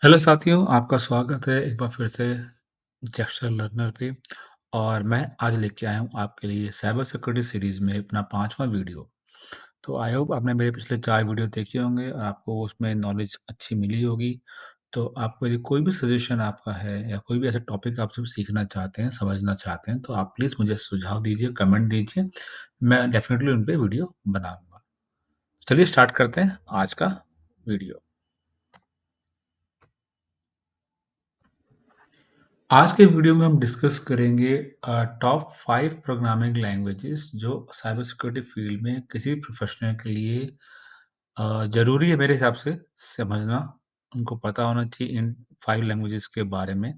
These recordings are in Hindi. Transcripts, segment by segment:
हेलो साथियों, आपका स्वागत है एक बार फिर से जेस्चर लर्नर पे और मैं आज लेके आया हूँ आपके लिए साइबर सिक्योरिटी सीरीज़ में अपना 5वाँ वीडियो। तो आई होप आपने मेरे पिछले 4 वीडियो देखे होंगे और आपको उसमें नॉलेज अच्छी मिली होगी। तो आपको यदि कोई भी सजेशन आपका है या कोई भी ऐसा टॉपिक आप सब सीखना चाहते हैं, समझना चाहते हैं, तो आप प्लीज़ मुझे सुझाव दीजिए, कमेंट दीजिए। मैं डेफ़िनेटली उन पे वीडियो बनाऊँगा। चलिए स्टार्ट करते हैं आज का वीडियो। आज के वीडियो में हम डिस्कस करेंगे टॉप 5 प्रोग्रामिंग लैंग्वेजेस जो साइबर सिक्योरिटी फील्ड में किसी प्रोफेशनल के लिए ज़रूरी है मेरे हिसाब से समझना। उनको पता होना चाहिए इन 5 लैंग्वेजेस के बारे में।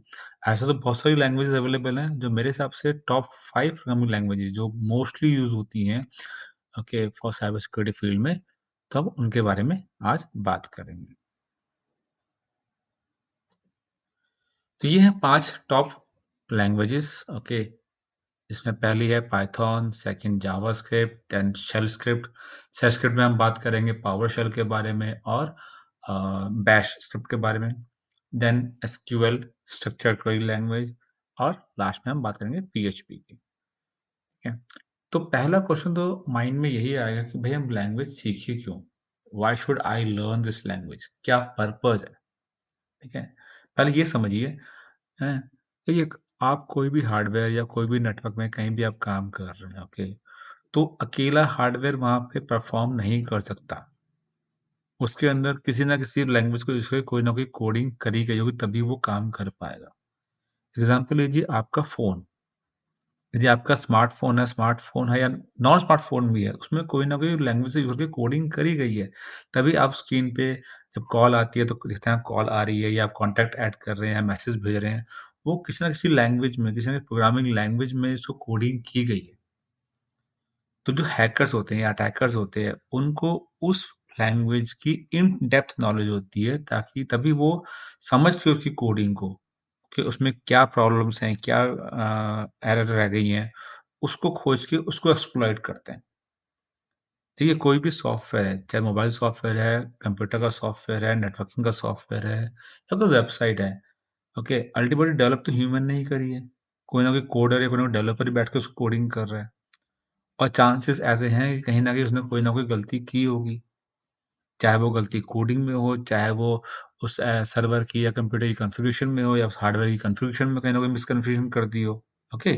ऐसे तो बहुत सारी लैंग्वेजेस अवेलेबल हैं जो मेरे हिसाब से टॉप 5 प्रोग्रामिंग लैंग्वेजेस जो मोस्टली यूज़ होती हैं okay for cyber security field में, तो हम उनके बारे में आज बात करेंगे। तो ये हैं 5 टॉप लैंग्वेजेस ओके। इसमें पहली है Python, second JavaScript, then shell script. Shell script में हम बात करेंगे पावर शेल के बारे में और बैश स्क्रिप्ट के बारे में। Then SQL structured query language और लास्ट में हम बात करेंगे पीएचपी की। ठीक है? तो पहला क्वेश्चन तो माइंड में यही आएगा कि भाई हम लैंग्वेज सीखें क्यों? Why should I learn this language? क्या पर्पज़ है? ठीक है? पहले ये समझिए हैं, कि एक आप कोई भी हार्डवेयर या कोई भी नेटवर्क में कहीं भी आप काम कर रहे हैं, ओके? तो अकेला हार्डवेयर वहाँ पे परफ़ॉर्म नहीं कर सकता। उसके अंदर किसी न किसी लैंग्वेज को इसके कोई न कोई कोडिंग करी गई होगी तभी वो काम कर पाएगा। एग्ज़ाम्पल लीजिए आपका फ़ोन, यदि आपका स्मार्टफ़ोन है या नॉन स्मार्टफ़ोन भी है, उसमें कोई न कोई लैंग्वेज यूज़ करके कोडिंग करी गई है। तभी आप स्क्रीन पे जब कॉल आती है तो दिखता है कॉल आ रही है या आप कॉन्टैक्ट ऐड कर रहे हैं, मैसेज भेज रहे हैं। वो किसी न किसी लैंग्वेज में, किसी न प्रोग्रामिंग लैंग्वेज में इसको कोडिंग की गई है। तो जो हैकर्स होते हैं या अटैकर्स होते हैं, उनको उस लैंग्वेज की इन डेप्थ नॉलेज होती है ताकि तभी वो समझ के उसकी कोडिंग को, कि उसमें क्या प्रॉब्लम्स हैं, क्या एरर रह गई हैं, उसको खोज के उसको एक्सप्लॉइट करते हैं। देखिए कोई भी सॉफ्टवेयर है, चाहे मोबाइल सॉफ्टवेयर है, कंप्यूटर का सॉफ्टवेयर है, नेटवर्किंग का सॉफ्टवेयर है या कोई वेबसाइट है, ओके? अल्टीमेटली डेवलप तो ह्यूमन ने ही करी है। कोई ना कोई कोडर या कोई ना कोई डेवलपर ही बैठ के उसको कोडिंग कर रहा है। और चांसेस ऐसे हैं कि कहीं न कहीं उसने कोई ना कोई गलती की होगी। चाहे वो गलती कोडिंग में हो, चाहे वो उस सर्वर की या कंप्यूटर की कॉन्फ़िगरेशन में हो या उस हार्डवेयर की कॉन्फ़िगरेशन में कहीं न कहीं मिसकन्फ़िगर कर दी हो। ओके?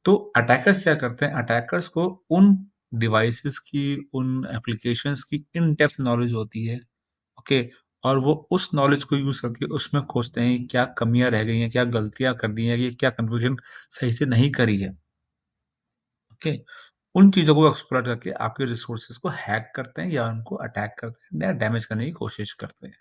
तो अटैकर्स क्या करते हैं, अटैकर्स को उन डिवाइसेज़ की, उन एप्लीकेशंस की इन डेप्थ नॉलेज होती है। ओके? और वो उस नॉलेज को यूज़ करके उसमें खोजते हैं कि क्या कमियाँ रह गई हैं, क्या गलतियाँ कर दी हैं, ये क्या कन्फ़िगरेशन सही से नहीं करी है। ओके? उन चीज़ों को एक्सप्लॉइट करके आपके रिसोर्सेज़ को हैक करते हैं या उनको अटैक करते हैं या डैमेज करने की कोशिश करते हैं।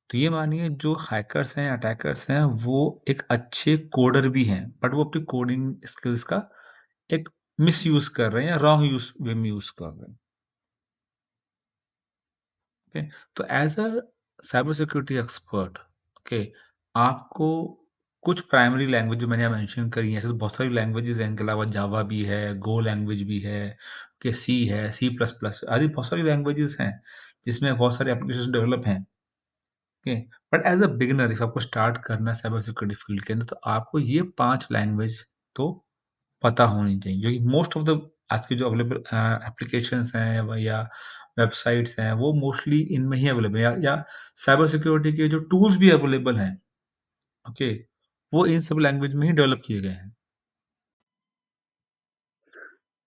तो ये मानिए जो हैकर्स हैं, अटैकर्स हैं, वो एक अच्छे कोडर भी हैं, बट वो अपनी कोडिंग स्किल्स का एक मिसयूज़ कर रहे हैं या रॉन्ग यूज़ वे में यूज़ कर रहे हैं। ओके? तो as a cyber security expert, okay, आपको कुछ प्राइमरी लैंग्वेज जो मैंने यहाँ मेंशन करी हैं, ऐसे तो बहुत सारी लैंग्वेजेज़ हैं, इनके अलावा जावा भी है, गो लैंग्वेज भी है, सी है, सी प्लस प्लस आदि बहुत सारी लैंग्वेजेज़ हैं, जिसमें बहुत सारे एप्लीकेशंस डेवलप हैं, okay. But as a beginner if आपको स्टार्ट करना है साइबर सिक्योरिटी फील्ड के अंदर, तो आपको ये 5 लैंग्वेज तो पता होनी चाहिए, जो कि मोस्ट ऑफ द आज की जो अवेलेबल एप्लीकेशंस हैं या वेबसाइट्स हैं, वो मोस्टली इनमें ही अवेलेबल है या साइबर सिक्योरिटी के जो टूल्स भी अवेलेबल हैं, ओके, वो इन सब लैंग्वेज में ही डेवलप किए गए हैं।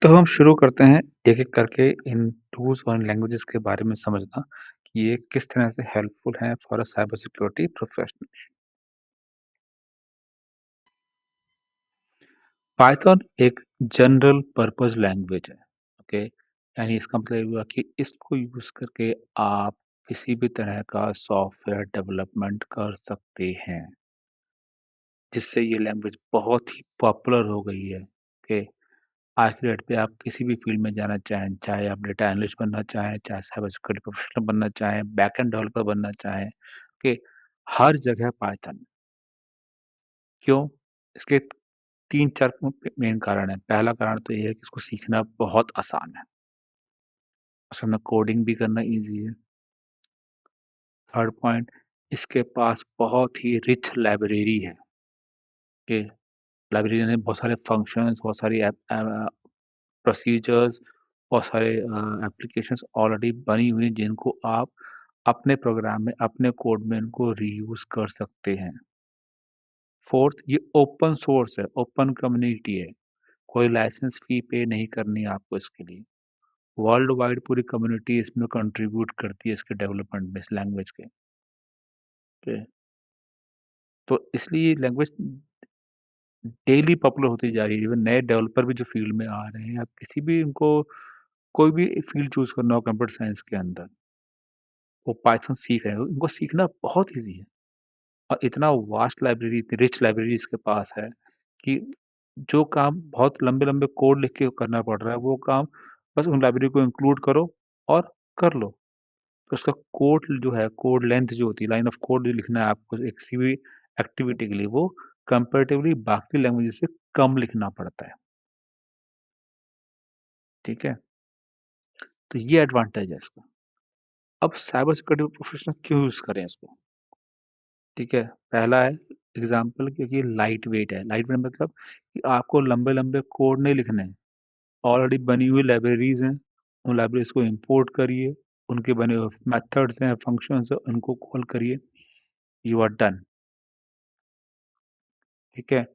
तो हम शुरू करते हैं एक-एक करके इन टूल्स और लैंग्वेजेस के बारे में समझना कि ये किस तरह से हेल्पफुल हैं for a cyber security professional. Python एक जनरल पर्पस लैंग्वेज है, ओके? यानी इसका मतलब ये हुआ कि इसको यूज़ करके आप किसी भी तरह का सॉफ्टवेयर डेवलपमेंट कर सकते हैं, जिससे ये लैंग्वेज बहुत ही पॉपुलर हो गई है, ओके? आज की डेट पे आप किसी भी फील्ड में जाना चाहें, चाहे आप डेटा एनालिस्ट बनना चाहें, चाहे साइबर सिक्योरिटी प्रोफेशनल बनना चाहें, बैकएंड डेवलपर बनना चाहें, ओके? हर जगह पाइथन। क्यों? इसके 3-4 मेन कारण हैं। पहला कारण तो ये है कि इसको सीखना बहुत आसान है। असल में कोडिंग भी करना ईज़ी है। थर्ड पॉइंट इसके पास बहुत ही रिच लाइब्रेरी है, ओके। लाइब्रेरी में बहुत सारे फंक्शंस, बहुत सारी प्रोसीजर्स, बहुत सारे एप्लीकेशंस ऑलरेडी बनी हुई हैं जिनको आप अपने प्रोग्राम में, अपने कोड में इनको रीयूज़ कर सकते हैं। 4th ये ओपन सोर्स है, ओपन कम्युनिटी है, कोई लाइसेंस फी पे नहीं करनी है आपको इसके लिए। वर्ल्ड वाइड पूरी कम्युनिटी इसमें कंट्रीब्यूट करती है इसके डेवलपमेंट में, इस लैंग्वेज के। ओके, तो इसलिए ये लैंग्वेज डेली पॉपुलर होती जा रही है। इवन नए डेवलपर भी जो फील्ड में आ रहे हैं, आप किसी भी उनको कोई भी फील्ड चूज़ करना हो कंप्यूटर साइंस के अंदर, वो पाइथन सीख रहे हो, इनको सीखना बहुत ईज़ी है। और इतना वास्ट लाइब्रेरी, इतनी रिच लाइब्रेरी इसके पास है कि जो काम बहुत लंबे-लंबे कोड लिख के करना पड़ रहा है, वो काम बस उन लाइब्रेरी को इंक्लूड करो और कर लो। तो उसका कोड जो है, कोड लेंथ जो होती है, लाइन ऑफ कोड जो लिखना है आपको एक किसी भी एक्टिविटी के लिए, वो कंपैरेटिवली बाकी लैंग्वेजेस से कम लिखना पड़ता है। ठीक है? तो ये एडवांटेज है इसका। अब साइबर सिक्योरिटी प्रोफेशनल क्यों यूज़ करें इसको? ठीक है? पहला है एग्ज़ाम्पल, क्योंकि लाइट वेट है। लाइट वेट मतलब कि आपको लंबे-लंबे कोड नहीं लिखने हैं। ऑलरेडी बनी हुई लाइब्रेरीज़ हैं, उन लाइब्रेरीज़ को इम्पोर्ट करिए, उनके बने हुए मेथड्स हैं, फंक्शंस हैं, उनको कॉल करिए, यू आर डन। ठीक है?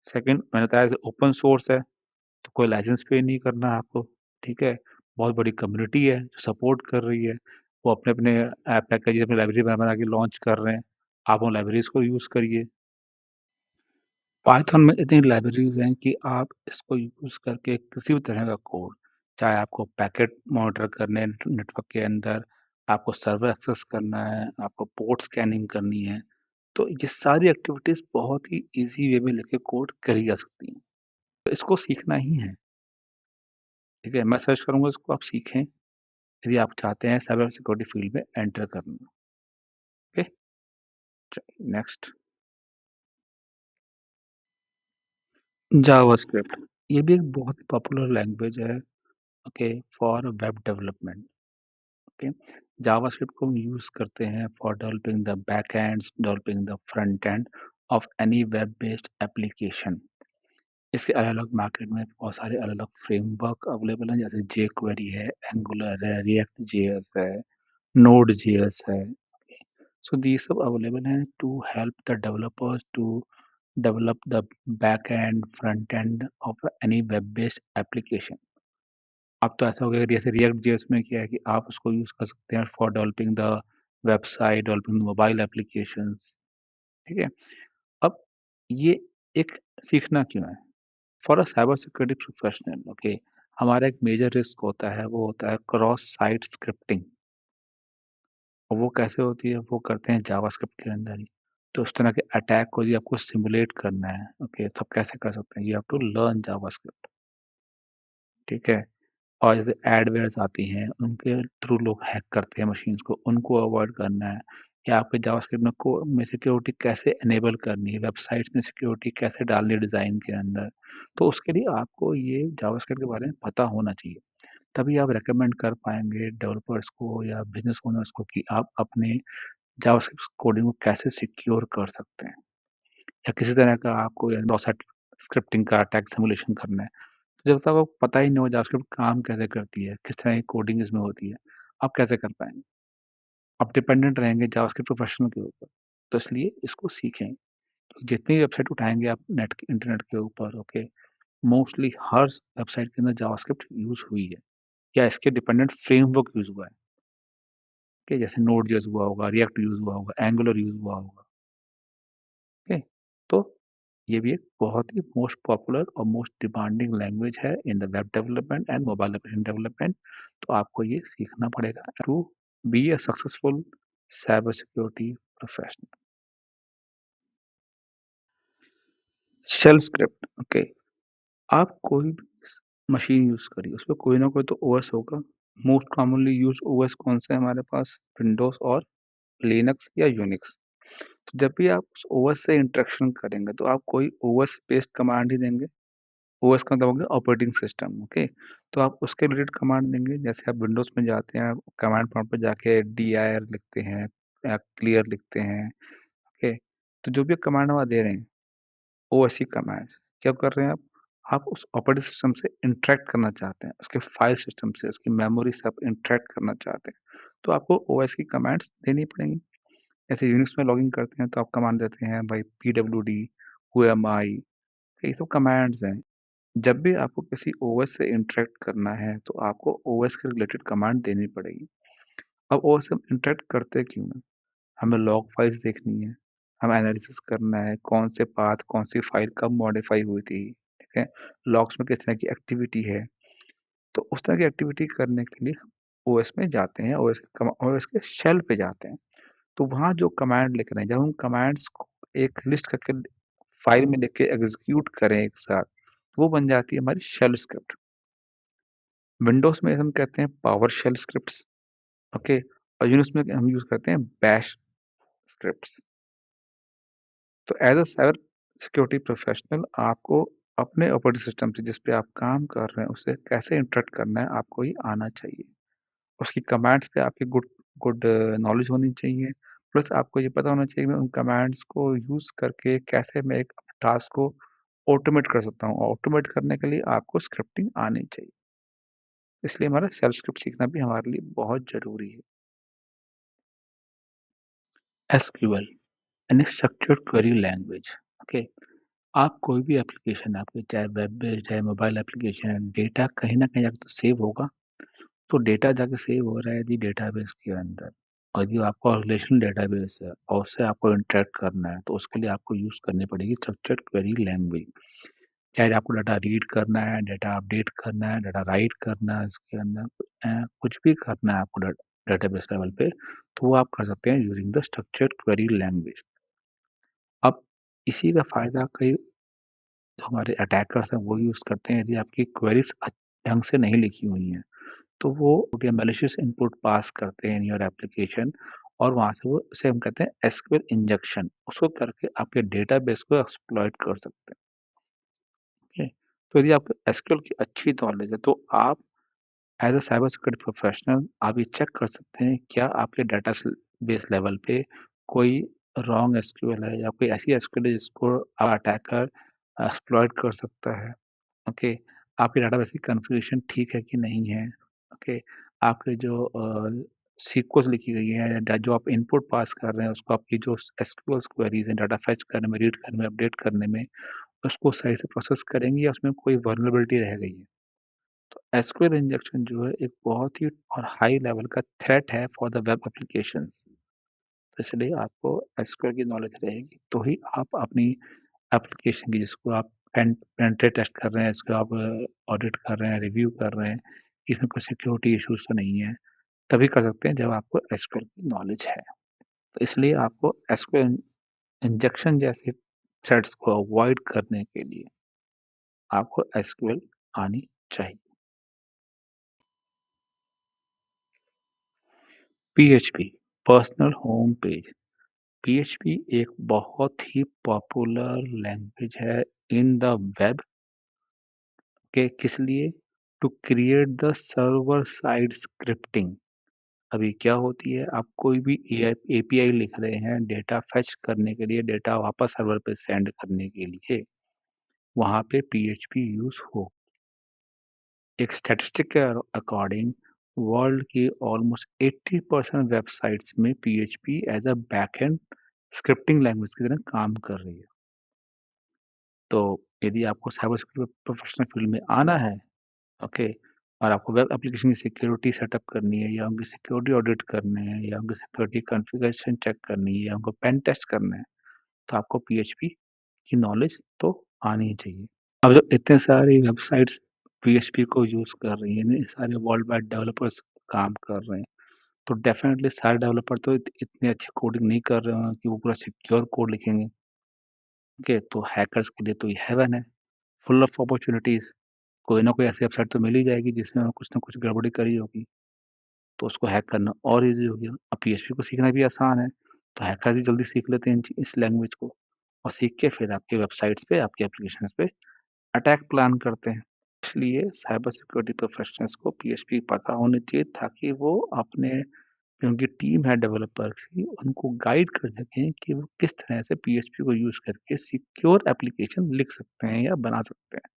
सेकंड, मैंने बताया कि ओपन सोर्स है, तो कोई लाइसेंस पे नहीं करना है आपको। ठीक है? बहुत बड़ी कम्युनिटी है जो सपोर्ट कर रही है। वो अपने-अपने ऐप पैकेज अपनी लाइब्रेरी बना-बना के लॉन्च कर रहे हैं। आप उन लाइब्रेरीज़ को यूज़ करिए। पाइथन में इतनी लाइब्रेरीज़ हैं कि आप इसको यूज़ करके किसी भी तरह का कोड, चाहे आपको पैकेट मॉनिटर करने हैं नेटवर्क के अंदर, आपको सर्वर एक्सेस करना है, आपको पोर्ट स्कैनिंग करनी है, तो ये सारी एक्टिविटीज़ बहुत ही ईज़ी वे में लिखे कोड करी जा सकती हैं। तो इसको सीखना ही है, ठीक है? मैं सजेस्ट करूँगा इसको आप सीखें, यदि आप चाहते हैं साइबर सिक्योरिटी फील्ड में एंटर करना। ओके? चलिए नेक्स्ट, जावास्क्रिप्ट। ये भी एक बहुत ही पॉपुलर लैंग्वेज है, okay, for web development. Okay, JavaScript को हम यूज करते हैं for developing the backends, developing the front end of any web based application. इसके अलग अलग मार्केट में बहुत सारे अलग अलग फ्रेमवर्क अवेलेबल हैं, जैसे जे क्वेरी है, एंगुलर है, रिएक्ट जेएस है, नोड जेएस है। सो दी सब अवेलेबल हैं to help the developers to develop the back end, front end of any web based application। अब तो ऐसा हो गया कि जैसे रिएक्ट जेएस में क्या है कि आप उसको यूज़ कर सकते हैं for developing the website, developing mobile applications, ठीक है? अब ये एक सीखना क्यों है? For a cyber security professional, okay, हमारा एक मेजर रिस्क होता है, वो होता है क्रॉस साइट स्क्रिप्टिंग। और वो कैसे होती है? वो करते हैं जावास्क्रिप्ट के अंदर ही। तो उस तरह के अटैक को यदि आपको सिमुलेट करना है, ओके, तो आप कैसे कर सकते हैं? You have to learn JavaScript, ठीक है? और जैसे एडवेयर्स आती हैं, उनके थ्रू लोग हैक करते हैं मशीन्स को, उनको अवॉइड करना है, या आपके जावास्क्रिप्ट में सिक्योरिटी कैसे इनेबल करनी है, वेबसाइट्स में सिक्योरिटी कैसे डालनी है डिज़ाइन के अंदर। तो उसके लिए आपको ये जावास्क्रिप्ट के बारे में पता होना चाहिए। तभी आप रिकमेंड कर पाएँगे डेवलपर्स को या बिज़नेस ओनर्स को कि आप अपने जावास्क्रिप्ट कोडिंग को कैसे सिक्योर कर सकते हैं, या किसी तरह का आपको या क्रॉस स्क्रिप्टिंग का अटैक सिमुलेशन करना है। तो जब तक आपको पता ही नहीं हो जावास्क्रिप्ट काम कैसे करती है, किस तरह की कोडिंग इसमें होती है, आप कैसे कर पाएँगे? आप डिपेंडेंट रहेंगे जावास्क्रिप्ट प्रोफेशनल के ऊपर। तो इसलिए इसको सीखें। जितनी वेबसाइट उठाएँगे आप इंटरनेट के ऊपर, ओके, मोस्टली हर वेबसाइट के अंदर जावास्क्रिप्ट यूज़ हुई है, या इसके डिपेंडेंट फ्रेमवर्क यूज़ हुआ है। ओके, जैसे नोड जेएस हुआ होगा, रिएक्ट यूज़ हुआ होगा, एंगुलर यूज़ हुआ होगा। ओके, तो ये भी एक बहुत ही मोस्ट पॉपुलर और मोस्ट डिमांडिंग लैंग्वेज है in the web development and mobile application development. तो आपको ये सीखना पड़ेगा to be a successful cyber security professional. Shell script, okay, आप कोई भी मशीन यूज करिए, उसमें कोई ना कोई तो ओएस होगा। मोस्ट कॉमनली यूज ओएस कौन सा है हमारे पास? विंडोज और लिनक्स या यूनिक्स। तो जब भी आप उस ओएस से इंटरेक्शन करेंगे, तो आप कोई ओएस बेस्ड कमांड ही देंगे। ओएस का मतलब हो गया ऑपरेटिंग सिस्टम, ओके। तो आप उसके रिलेटेड कमांड देंगे, जैसे आप विंडोज़ में जाते हैं, कमांड प्रॉम्प्ट पे जाके dir लिखते हैं, क्लियर लिखते हैं, ओके? तो जो भी कमांड वहाँ दे रहे हैं, ओएससी कमांड्स, क्या कर रहे हैं आप? आप उस ऑपरेटिंग सिस्टम से इंटरैक्ट करना चाहते हैं, उसके फाइल सिस्टम से, उसकी मेमोरी से आप इंटरैक्ट करना चाहते हैं, तो आपको ओएस की कमांड्स देनी पड़ेंगी। जैसे यूनिक्स में लॉगिन करते हैं, तो आप कमांड देते हैं भाई pwd, whoami, ये सब कमांड्स हैं। जब भी आपको किसी ओएस से इंटरैक्ट करना है, तो आपको ओएस के रिलेटेड कमांड देनी पड़ेगी। अब ओएस से हम इंटरैक्ट करते क्यों हैं? हमें लॉग फाइल्स देखनी है, हमें एनालिसिस करना है, कौन से पाथ, कौन सी फाइल कब मॉडिफाई हुई थी, ठीक है? लॉग्स में किस तरह की एक्टिविटी है, तो उस तरह की एक्टिविटी करने के लिए ओएस में जाते हैं, ओएस के शेल पे जाते हैं। तो वहाँ जो कमांड लिख रहे हैं, जब हम कमांड्स को एक लिस्ट करके फाइल में लिख के एग्जीक्यूट करें एक साथ, तो वो बन जाती है हमारी शेल स्क्रिप्ट। विंडोज़ में हम कहते हैं पावर शेल स्क्रिप्ट्स, ओके? और यूनिक्स में हम यूज़ करते हैं बैश स्क्रिप्ट्स। तो as a cyber security professional आपको अपने ऑपरेटिंग सिस्टम से जिस पे आप काम कर रहे हैं, उससे कैसे इंटरैक्ट करना है, आपको ये आना चाहिए। उसकी कमांड्स पे आपकी गुड गुड नॉलेज होनी चाहिए। प्लस आपको ये पता होना चाहिए मैं उन कमांड्स को यूज़ करके कैसे मैं एक टास्क को ऑटोमेट कर सकता हूँ, और ऑटोमेट करने के लिए आपको स्क्रिप्टिंग आनी चाहिए। इसलिए हमारा शेल स्क्रिप्ट सीखना भी हमारे लिए बहुत ज़रूरी है। एसक्यूएल यानी स्ट्रक्चर्ड क्वेरी लैंग्वेज, ओके? आप कोई भी एप्लीकेशन आपके, चाहे वेब बेस्ड है, मोबाइल एप्लीकेशन है, डेटा कहीं न कहीं जाके तो सेव होगा। तो डेटा जाके सेव हो रहा है यदि डेटाबेस के अंदर, और यदि आपका रिलेशनल डेटाबेस है और उससे आपको इंटरैक्ट करना है, तो उसके लिए आपको यूज़ करनी पड़ेगी स्ट्रक्चर्ड क्वेरी लैंग्वेज। चाहे आपको डाटा रीड करना है, डाटा अपडेट करना है, डाटा राइट करना है इसके अंदर, कुछ भी करना है आपको डेटाबेस लेवल पे, तो वो आप कर सकते हैं using the structured query language. अब इसी का फ़ायदा कई जो हमारे अटैकर्स हैं वो यूज़ करते हैं, यदि आपकी क्वेरीज़ ढंग से नहीं लिखी हुई हैं, तो वो मैलिशियस इनपुट पास करते हैं इन योर एप्लीकेशन, और वहाँ से वो, उसे हम कहते हैं एसक्यूएल इंजेक्शन, उसको करके आपके डेटाबेस को एक्सप्लॉइट कर सकते हैं, ठीक है? तो यदि आपको एसक्यूएल की अच्छी नॉलेज है, तो आप as a cyber security professional आप ये चेक कर सकते हैं क्या आपके डेटा बेस लेवल पे कोई रॉन्ग एसक्यूएल है, या कोई ऐसी एसक्यूएल है जिसको अटैकर एक्सप्लॉइट कर सकता है। ओके, आपके डेटाबेस की कॉन्फ़िगरेशन ठीक है कि नहीं है, ओके, आपके जो सीक्वेंस लिखी गई है, या जो आप इनपुट पास कर रहे हैं, उसको आपकी जो एसक्यूएल क्वेरीज़ हैं, डाटा फेच करने में, रीड करने में, अपडेट करने में, उसको सही से प्रोसेस करेंगे या उसमें कोई वल्नरेबिलिटी रह गई है। तो एसक्यूएल इंजेक्शन जो है एक बहुत ही और हाई लेवल का थ्रेट है फॉर द वेब एप्लीकेशंस। तो इसलिए आपको एसक्यूएल की नॉलेज रहेगी, तो ही आप अपनी एप्लीकेशन की, जिसको आप पेनिट्रेट टेस्ट कर रहे हैं, इसको आप ऑडिट कर रहे हैं, रिव्यू कर रहे हैं, इसमें कोई सिक्योरिटी इश्यूज़ तो नहीं है, तभी कर सकते हैं जब आपको एसक्यूएल की नॉलेज है। तो इसलिए आपको एसक्यूएल इंजेक्शन जैसे थ्रेड्स को अवॉइड करने के लिए आपको एसक्यूएल आनी चाहिए। PHP personal home page. PHP एक बहुत ही पॉपुलर लैंग्वेज है इन द वेब, के किस लिए? To create the server side scripting. अभी क्या होती है, आप कोई भी एपीआई लिख रहे हैं डेटा फेच करने के लिए, डेटा वापस सर्वर पे सेंड करने के लिए, वहां पे पीएचपी यूज हो। एक स्टैटिस्टिक के अकॉर्डिंग वर्ल्ड की ऑलमोस्ट 80% वेबसाइट्स में PHP as a backend scripting language की तरह काम कर रही है। तो यदि आपको साइबर सिक्योरिटी प्रोफेशनल फील्ड में आना है, ओके, और आपको वेब एप्लीकेशन की सिक्योरिटी सेटअप करनी है, या उनकी सिक्योरिटी ऑडिट करने हैं, या उनकी सिक्योरिटी कॉन्फ़िगरेशन चेक करनी है, या उनको पेन टेस्ट करना है, तो आपको पीएचपी की नॉलेज तो आनी ही चाहिए। अब जब इतने सारी वेबसाइट्स पीएचपी को यूज़ कर रही हैं, इतने सारे वर्ल्ड वाइड डेवलपर्स काम कर रहे हैं, तो डेफ़िनेटली सारे डेवलपर तो इतनी अच्छी कोडिंग नहीं कर रहे होंगे कि वो पूरा सिक्योर कोड लिखेंगे, ओके? तो हैकर्स के लिए तो ये हेवन है, फुल ऑफ अपॉर्च्युनिटीज़। कोई ना कोई ऐसी वेबसाइट तो मिल ही जाएगी जिसमें कुछ ना कुछ गड़बड़ी करी होगी, तो उसको हैक करना और ईज़ी हो गया। अब पीएचपी को सीखना भी आसान है, तो हैकर्स ही जल्दी सीख लेते हैं इस लैंग्वेज को, और सीख के फिर आपकी वेबसाइट्स पे, आपकी एप्लीकेशंस पे अटैक प्लान करते हैं। इसलिए साइबर सिक्योरिटी प्रोफेशनल्स को पीएचपी पता होनी चाहिए, ताकि वो अपने उनकी टीम है डेवलपर्स की, उनको गाइड कर सकें कि वो किस तरह से पीएचपी को यूज़ करके सिक्योर एप्लीकेशन लिख सकते हैं या बना सकते हैं।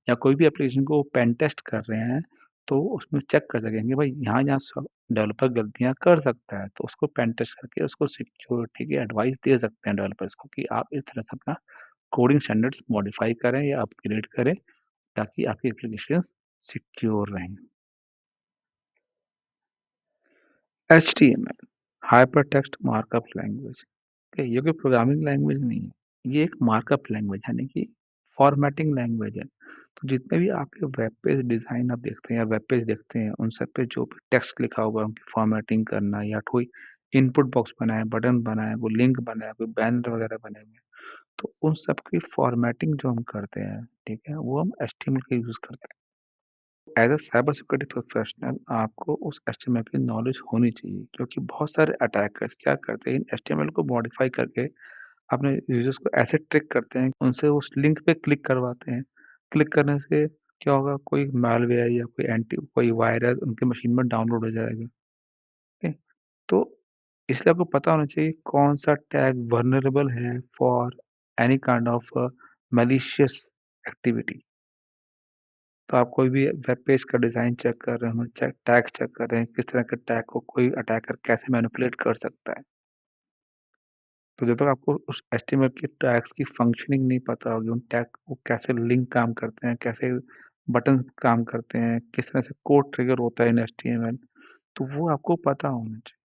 या कोई भी एप्लीकेशन को पेन टेस्ट कर रहे हैं, तो उसमें चेक कर सकेंगे कि भाई यहाँ-यहाँ सब डेवलपर गलतियाँ कर सकता है, तो उसको पेन टेस्ट करके उसको सिक्योरिटी की एडवाइस दे सकते हैं डेवलपर्स को कि आप इस तरह से अपना कोडिंग स्टैंडर्ड्स मॉडिफाई करें या अपग्रेड करें ताकि आपकी एप्लीकेशंस सिक्योर रहें। एचटीएमएल हाइपरटेक्स्ट मार्कअप लैंग्वेज ये कोई प्रोग्रामिंग लैंग्वेज नहीं है, ये एक मार्कअप लैंग्वेज यानी कि फॉर्मेटिंग लैंग्वेज है। तो जितने भी आपके वेब पेज डिज़ाइन आप देखते हैं या वेब पेज देखते हैं, उन सब पे जो भी टेक्स्ट लिखा हुआ है, उनकी फॉर्मेटिंग करना या कोई इनपुट बॉक्स बना है, बटन बना है, कोई लिंक बना है, कोई बैनर वगैरह बने हुए हैं, तो उन सब की फॉर्मेटिंग जो हम करते हैं, ठीक है? वो हम एचटीएमएल का यूज़ करते हैं। As a cyber security professional आपको उस एचटीएमएल की नॉलेज होनी चाहिए क्योंकि बहुत सारे अटैकर्स क्या करते हैं, इन एचटीएमएल को मॉडिफाई करके अपने यूज़र्स को ऐसे ट्रिक करते हैं, उनसे उस लिंक पे क्लिक करवाते हैं। क्लिक करने से क्या होगा, कोई मैलवेयर या कोई वायरस उनकी मशीन में डाउनलोड हो जाएगा, ठीक है? तो इसलिए आपको पता होना चाहिए कौन-सा टैग वल्नरेबल है for any kind of malicious activity. तो आप कोई भी वेब पेज का डिज़ाइन चेक कर रहे हो, टैग्स चेक कर रहे हैं, किस तरह के टैग को कोई अटैकर कैसे मैनिपुलेट कर सकता है। तो जब तक आपको उस एचटीएमएल के टैग्स की फंक्शनिंग नहीं पता होगी, उन टैग को कैसे लिंक काम करते हैं, कैसे बटन्स काम करते हैं, किस तरह से कोड ट्रिगर होता है इन एचटीएमएल, तो वो आपको पता होना चाहिए।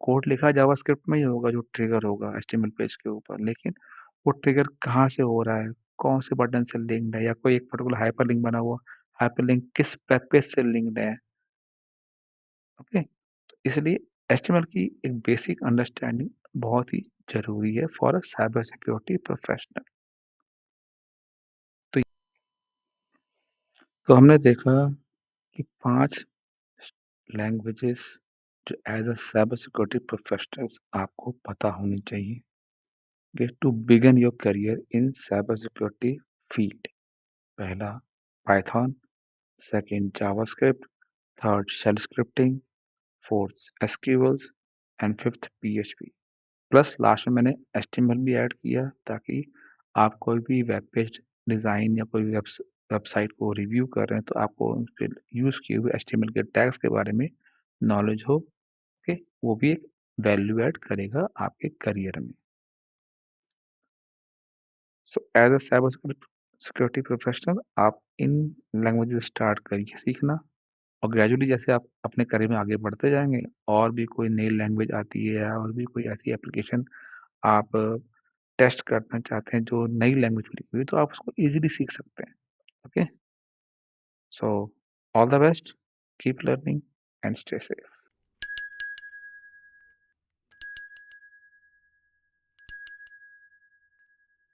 कोड लिखा जावास्क्रिप्ट में ही होगा जो ट्रिगर होगा एचटीएमएल पेज के ऊपर, लेकिन वो ट्रिगर कहाँ से हो रहा है, कौन से बटन से लिंक्ड है या कोई एक पर्टिकुलर हाइपरलिंक बना हुआ, हाइपरलिंक किस वेब पेज से लिंक्ड है, ओके? तो इसलिए एचटीएमएल की एक बेसिक अंडरस्टैंडिंग बहुत ही ज़रूरी है for a cyber security professional. तो हमने देखा कि 5 लैंग्वेजेस जो as a cyber security professionals आपको पता होनी चाहिए to begin your career in cyber security field. पहला Python, second JavaScript, third shell scripting, fourth SQLs and fifth PHP. Plus last में मैंने एचटीएमएल भी ऐड किया ताकि आप कोई भी वेब पेज डिज़ाइन या कोई वेबसाइट को रिव्यू कर रहे हैं तो आपको उनके यूज़ किए हुए एचटीएमएल के टैग्स के बारे में नॉलेज हो, ओके? वो भी एक वैल्यू ऐड करेगा आपके करियर में। So as a cyber security professional आप इन लैंग्वेजेस स्टार्ट करिए सीखना और ग्रेजुअली जैसे आप अपने करियर में आगे बढ़ते जाएँगे और भी कोई नई लैंग्वेज आती है या और भी कोई ऐसी एप्लीकेशन आप टेस्ट करना चाहते हैं जो नई लैंग्वेज में लिखी हुई है, तो आप उसको ईज़िली सीख सकते हैं, okay? So all the best, keep learning and stay safe.